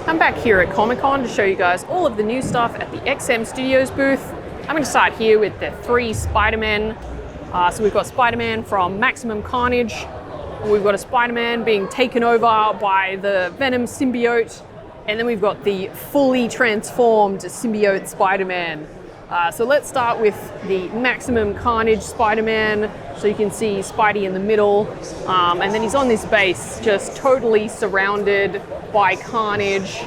I'm back here at Comic-Con to show you guys all of the new stuff at the XM Studios booth. I'm going to start here with the 3 Spider-Men. So we've got Spider-Man from Maximum Carnage. We've got a Spider-Man being taken over by the Venom symbiote. And then we've got the fully transformed Symbiote Spider-Man. So let's start with the Maximum Carnage Spider-Man. So you can see Spidey in the middle. And then he's on this base, just totally surrounded by carnage.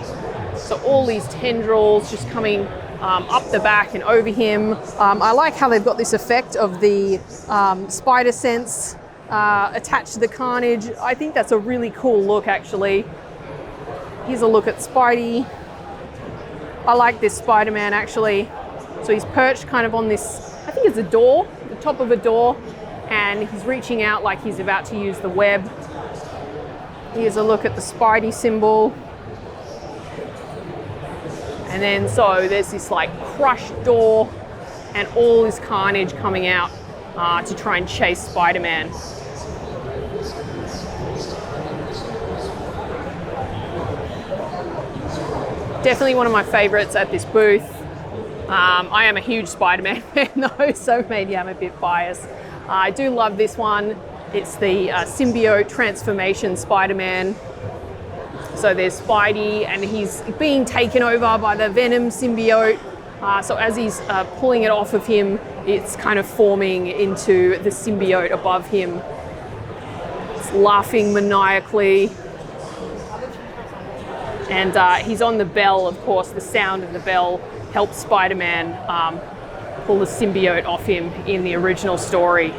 So all these tendrils just coming up the back and over him. I like how they've got this effect of the spider sense attached to the carnage. I think that's a really cool look, actually. Here's a look at Spidey. I like this Spider-Man, actually. So he's perched kind of on this, I think it's a door, the top of a door, and he's reaching out like he's about to use the web. Here's a look at the Spidey symbol. And then so there's this like crushed door and all this carnage coming out to try and chase Spider-Man. Definitely one of my favorites at this booth. I am a huge Spider-Man fan though, so maybe I'm a bit biased. I do love this one. It's the Symbiote Transformation Spider-Man. So there's Spidey and he's being taken over by the Venom symbiote. So as he's pulling it off of him, it's kind of forming into the symbiote above him. It's laughing maniacally. And he's on the bell, of course. The sound of the bell helps Spider-Man pull the symbiote off him in the original story.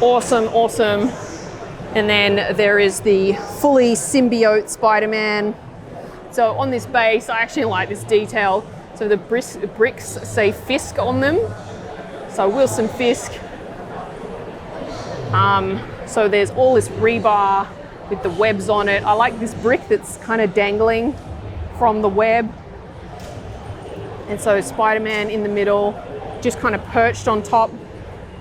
Awesome, awesome. And then there is the fully symbiote Spider-Man. So on this base, I actually like this detail. So the bricks say Fisk on them. So Wilson Fisk. So there's all this rebar with the webs on it. I like this brick that's kind of dangling from the web. And so Spider-Man in the middle, just kind of perched on top,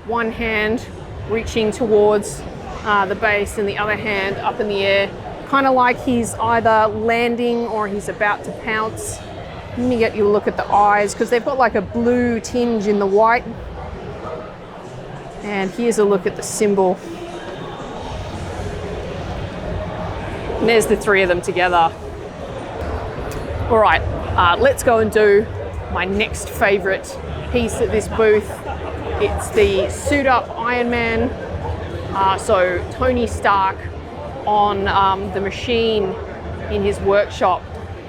one hand reaching towards the base and the other hand up in the air, kind of like he's either landing or he's about to pounce. Let me get you a look at the eyes, because they've got like a blue tinge in the white. And here's a look at the symbol. And there's the 3 of them together. All right, let's go and do my next favorite piece at this booth. It's the suit up Iron Man. So Tony Stark on the machine in his workshop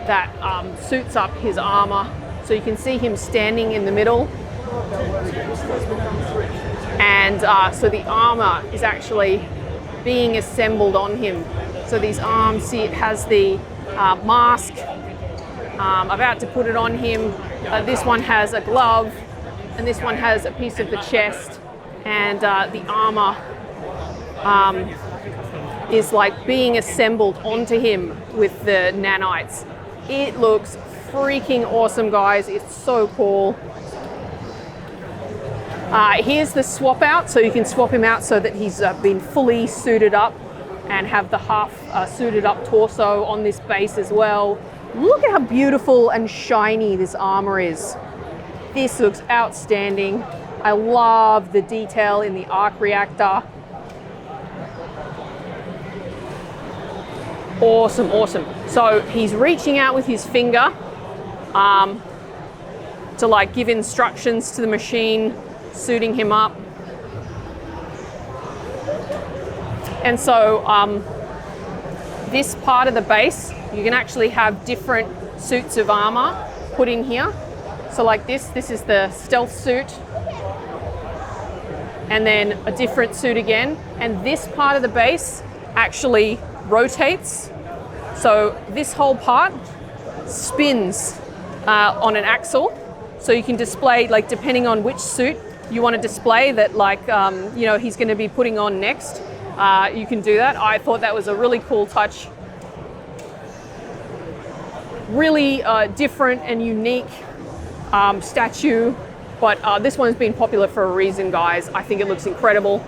that suits up his armor. So you can see him standing in the middle. And so the armor is actually being assembled on him. So these arms, see, it has the mask. About to put it on him. This one has a glove, and this one has a piece of the chest. And the armor is like being assembled onto him with the nanites. It looks freaking awesome, guys. It's so cool. Here's the swap out, so you can swap him out so that he's been fully suited up and have the half suited up torso on this base as well. Look at how beautiful and shiny this armor is. This looks outstanding. I love the detail in the arc reactor. Awesome, awesome. So he's reaching out with his finger to like give instructions to the machine, suiting him up. And so this part of the base, you can actually have different suits of armor put in here. So like this is the stealth suit. And then a different suit again. And this part of the base actually rotates. So this whole part spins on an axle. So you can display, like depending on which suit you want to display that, like, you know, he's going to be putting on next. You can do that. I thought that was a really cool touch. Really different and unique statue, but this one's been popular for a reason, guys. I think it looks incredible.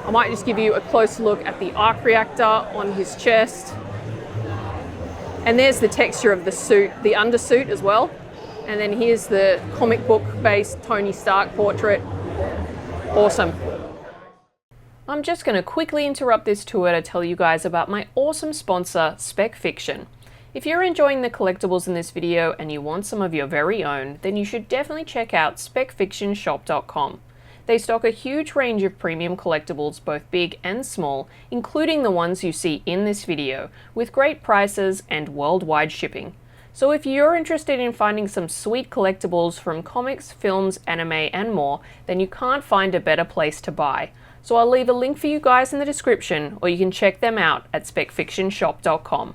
I might just give you a close look at the arc reactor on his chest. And there's the texture of the suit, the undersuit as well. And then here's the comic book based Tony Stark portrait. Awesome. I'm just going to quickly interrupt this tour to tell you guys about my awesome sponsor, Spec Fiction. If you're enjoying the collectibles in this video and you want some of your very own, then you should definitely check out specfictionshop.com. They stock a huge range of premium collectibles, both big and small, including the ones you see in this video, with great prices and worldwide shipping. So if you're interested in finding some sweet collectibles from comics, films, anime, and more, then you can't find a better place to buy. So I'll leave a link for you guys in the description, or you can check them out at specfictionshop.com.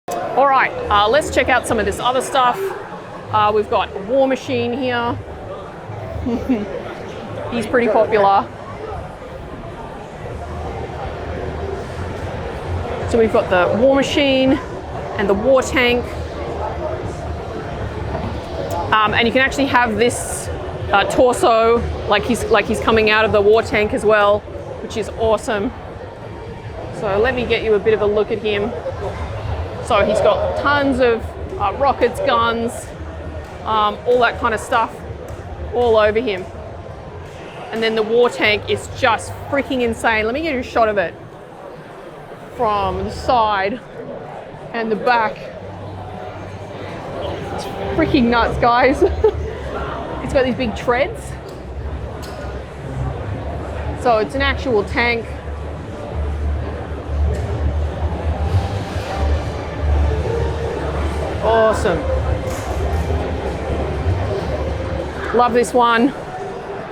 Alright, let's check out some of this other stuff. We've got War Machine here. He's pretty popular. So we've got the War Machine and the War Tank. And you can actually have this torso like he's coming out of the War Tank as well, which is awesome. So let me get you a bit of a look at him. So he's got tons of rockets, guns, all that kind of stuff all over him. And then the War Tank is just freaking insane. Let me get you a shot of it from the side and the back. It's freaking nuts, guys. It's got these big treads. So it's an actual tank. Awesome. Love this one.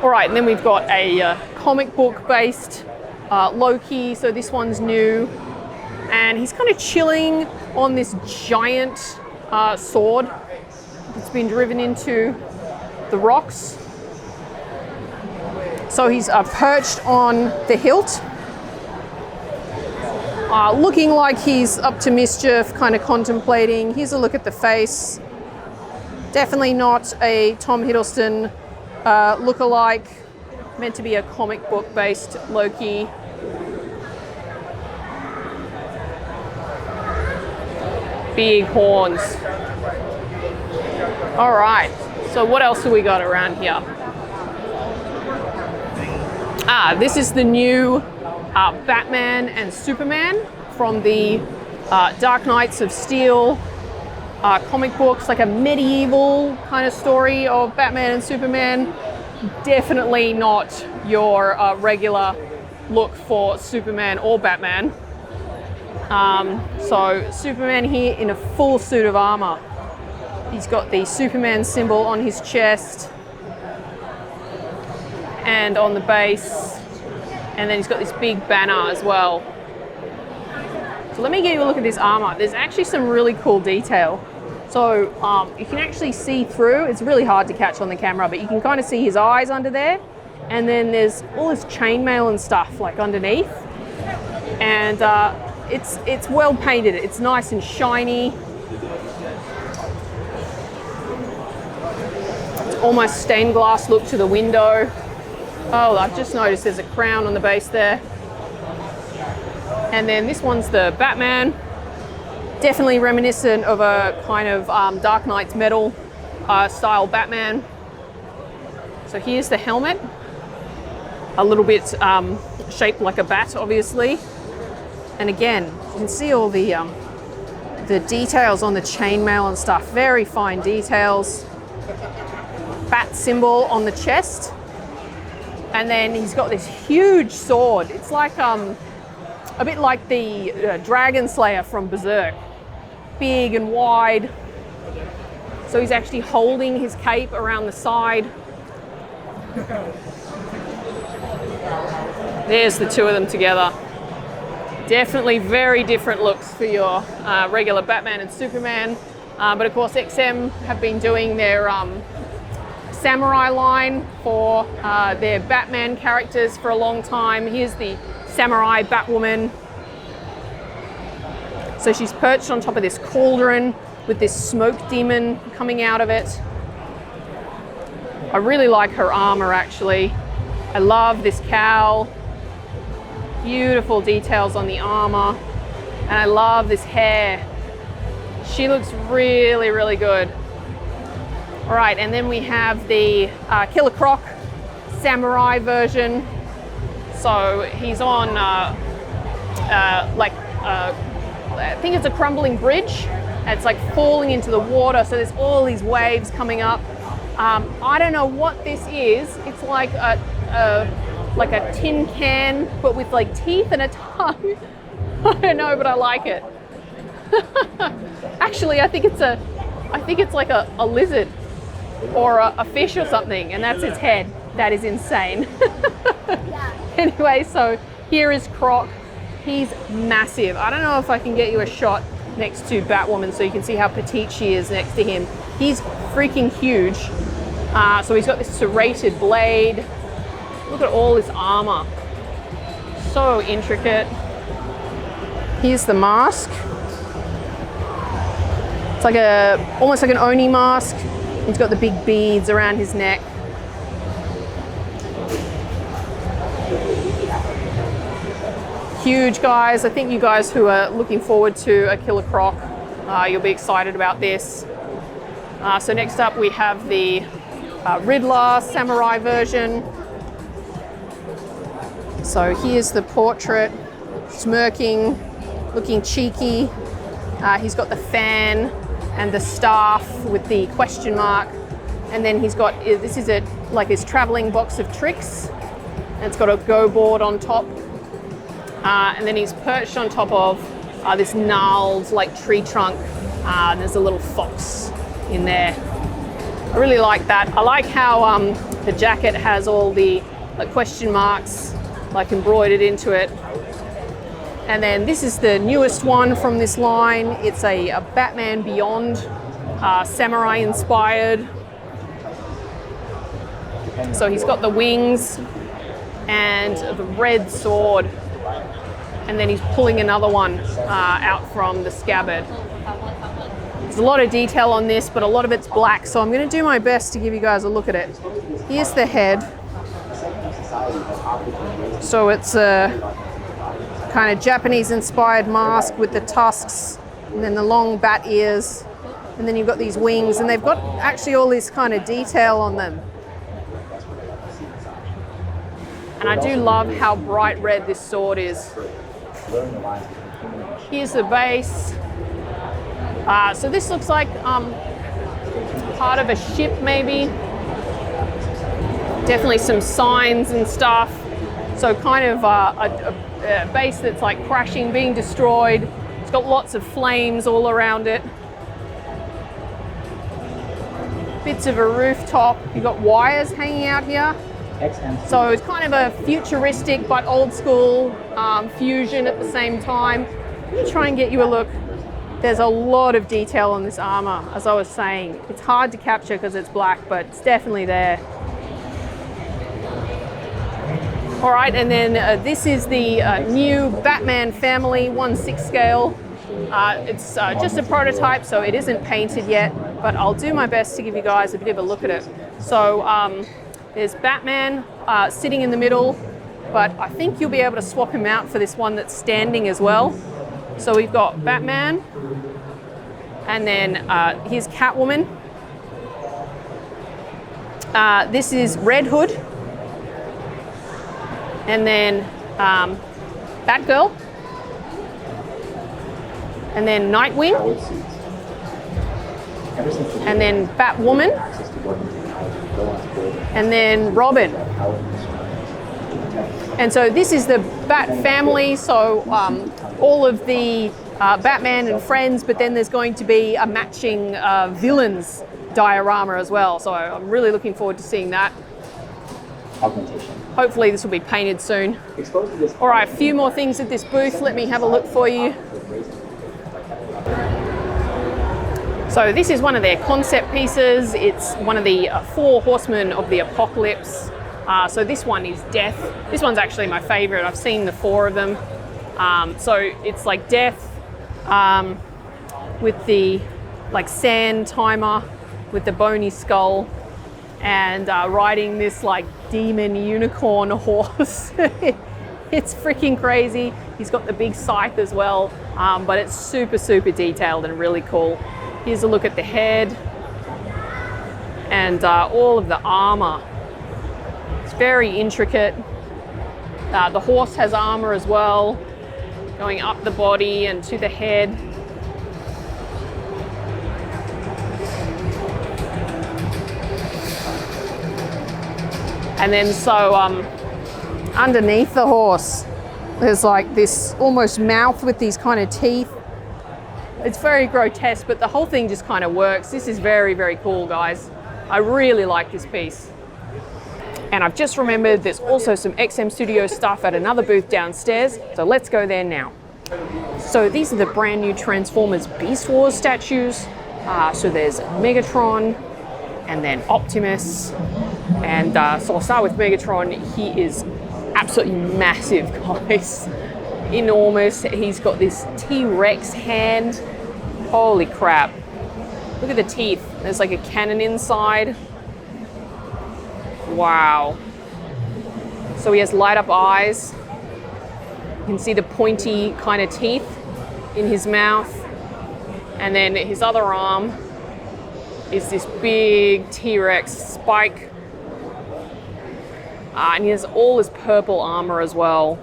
All right, and then we've got a comic book based Loki. So this one's new. And he's kind of chilling on this giant sword that's been driven into the rocks. So he's perched on the hilt, looking like he's up to mischief, kind of contemplating. Here's a look at the face. Definitely not a Tom Hiddleston look-alike, meant to be a comic book based Loki. Big horns. All right, so what else have we got around here? This is the new Batman and Superman from the Dark Knights of Steel comic books, like a medieval kind of story of Batman and Superman. Definitely not your regular look for Superman or Batman. So Superman here in a full suit of armor. He's got the Superman symbol on his chest and on the base, and then he's got this big banner as well. So let me get you a look at this armor. There's actually some really cool detail. So you can actually see through. It's really hard to catch on the camera, but you can kind of see his eyes under there. And then there's all this chainmail and stuff like underneath. And it's well painted. It's nice and shiny. It's almost stained glass look to the window. Oh, I've just noticed there's a crown on the base there. And then this one's the Batman. Definitely reminiscent of a kind of Dark Knight's Metal style Batman. So here's the helmet. A little bit shaped like a bat, obviously. And again, you can see all the details on the chainmail and stuff. Very fine details. Bat symbol on the chest. And then he's got this huge sword. It's like a bit like the Dragon Slayer from Berserk. Big and wide. So he's actually holding his cape around the side. There's the two of them together. Definitely very different looks for your regular Batman and Superman. But of course XM have been doing their samurai line for their Batman characters for a long time. Here's the samurai Batwoman. So she's perched on top of this cauldron with this smoke demon coming out of it. I really like her armor actually. I love this cowl. Beautiful details on the armor. And I love this hair. She looks really, really good. All right, and then we have the Killer Croc samurai version. So he's on I think it's a crumbling bridge. It's like falling into the water, so there's all these waves coming up. I don't know what this is. It's like a tin can, but with like teeth and a tongue. I don't know, but I like it. Actually, I think it's like a lizard or a fish or something, and that's its head. That is insane. Anyway, so here is Croc. He's massive. I don't know if I can get you a shot next to Batwoman so you can see how petite she is next to him. He's freaking huge. So he's got this serrated blade. Look at all his armor. So intricate. Here's the mask. It's like almost like an Oni mask. He's got the big beads around his neck. Huge, guys. I think you guys who are looking forward to a Killer Croc, you'll be excited about this. So next up we have the Riddler samurai version. So here's the portrait, smirking, looking cheeky. He's got the fan and the staff with the question mark. And then he's got, this is like his traveling box of tricks. And it's got a go board on top. And then he's perched on top of this gnarled like tree trunk. And there's a little fox in there. I really like that. I like how the jacket has all the question marks like embroidered into it. And then this is the newest one from this line. It's a Batman Beyond, samurai inspired. So he's got the wings and the red sword. And then he's pulling another one out from the scabbard. There's a lot of detail on this, but a lot of it's black, so I'm going to do my best to give you guys a look at it. Here's the head. So it's a kind of Japanese-inspired mask with the tusks, and then the long bat ears, and then you've got these wings, and they've got actually all this kind of detail on them. And I do love how bright red this sword is. Here's the base. So this looks like part of a ship maybe. Definitely some signs and stuff. So kind of a base that's like crashing, being destroyed. It's got lots of flames all around it. Bits of a rooftop. You've got wires hanging out here. So it's kind of a futuristic but old school fusion at the same time. Let me try and get you a look. There's a lot of detail on this armor, as I was saying. It's hard to capture because it's black, but it's definitely there. All right, and then this is the new Batman Family 1/6 scale. It's just a prototype, so it isn't painted yet, but I'll do my best to give you guys a bit of a look at it. So there's Batman sitting in the middle, but I think you'll be able to swap him out for this one that's standing as well. So we've got Batman, and then here's Catwoman. This is Red Hood, and then Batgirl, and then Nightwing, and then Batwoman, and then Robin. And so this is the Bat family, so all of the Batman and friends, but then there's going to be a matching villains diorama as well. So I'm really looking forward to seeing that. Augmentation. Hopefully this will be painted soon. All right, a few more things at this booth. Let me have a look for you. So this is one of their concept pieces. It's one of the 4 horsemen of the apocalypse. So this one is Death. This one's actually my favorite. I've seen the 4 of them. So it's like Death with the like sand timer with the bony skull, and riding this like demon unicorn horse. It's freaking crazy. He's got the big scythe as well. but it's super, super detailed and really cool. Here's a look at the head and all of the armor. It's very intricate. The horse has armor as well, going up the body and to the head. And then so underneath the horse, there's like this almost mouth with these kind of teeth. It's very grotesque, but the whole thing just kind of works. This is very, very cool, guys. I really like this piece. And I've just remembered there's also some XM Studio stuff at another booth downstairs, so let's go there now. So these are the brand new Transformers Beast Wars statues. So there's Megatron and then Optimus. And so I'll start with Megatron. He is absolutely massive, guys. Enormous. He's got this T-Rex hand. Holy crap. Look at the teeth. There's like a cannon inside. Wow. So he has light up eyes. You can see the pointy kind of teeth in his mouth. And then his other arm is this big T-Rex spike. And he has all this purple armor as well.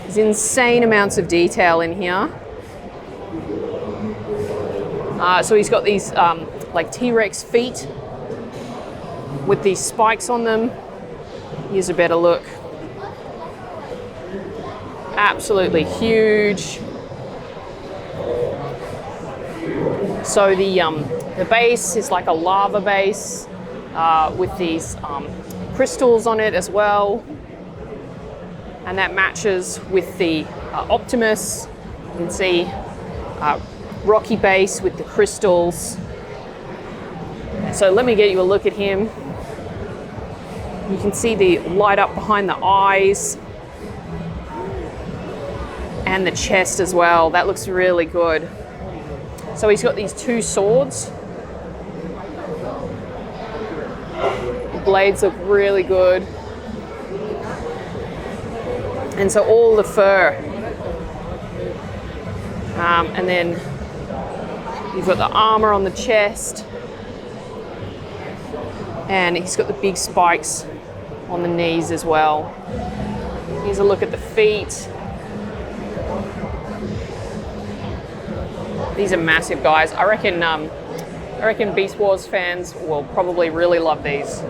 There's insane amounts of detail in here. So he's got these like T-Rex feet with these spikes on them. Here's a better look. Absolutely huge. So the base is like a lava base with these crystals on it as well. And that matches with the Optimus. You can see rocky base with the crystals. So let me get you a look at him. You can see the light up behind the eyes and the chest as well. That looks really good. So he's got these two swords. The blades look really good. And so all the fur. And then you've got the armor on the chest. And he's got the big spikes on the knees as well. Here's a look at the feet. These are massive, guys. I reckon Beast Wars fans will probably really love these.